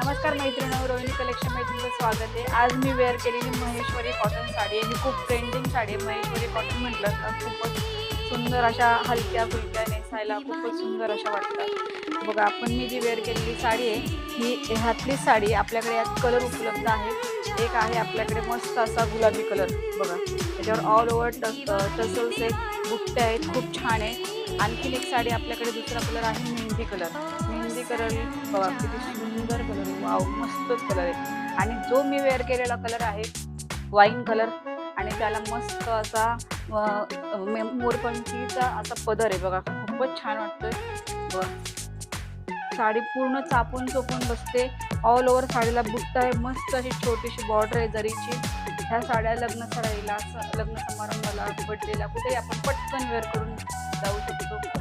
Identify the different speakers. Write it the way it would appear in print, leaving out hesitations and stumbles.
Speaker 1: नमस्कार मैत्रिणींनो, रोहिणी कलेक्शन मध्ये तुमचं स्वागत आहे। आज मी वेअर केलेली महेश्वरी कॉटन साडी आहे। ही खूप ट्रेंडिंग साडी आहे। महेश्वरी कॉटन म्हटलं तर खूपच सुंदर अशा हलक्या फुलक्या नेसायला खूपच सुंदर अशा वाटतात। बघा, आपण मी जी वेअर केलेली साडी आहे ही ह्यातली साडी आपल्याकडे यात कलर उपलब्ध आहेत। एक आहे आपल्याकडे मस्त असा गुलाबी कलर, बघा त्याच्यावर ऑल ओव्हर टसल्स आहेत, बुट्टे आहेत, खूप छान आहे। आणखीन एक साडी आपल्याकडे दुसरा कलर आहे मेहंदी कलर। मेहंदी कलर बघा किती सुंदर कलर, वाव मस्तच कलर आहे। आणि जो मी वेअर केलेला कलर आहे वाईन कलर, आणि त्याला मस्त असा मोरपंखीचा असा पदर आहे, बघा खूपच छान वाटतोय। बघा साडी पूर्ण चापून चोपून बसते। ऑल ओव्हर साडीला बुट्टा आहे, मस्त अशी छोटीशी बॉर्डर आहे जरीची। ह्या साड्या लग्न सराईला, लग्न समारंभाला, बर्थडेला कुठेही आपण पटकन वेअर करून जाऊ शकतो।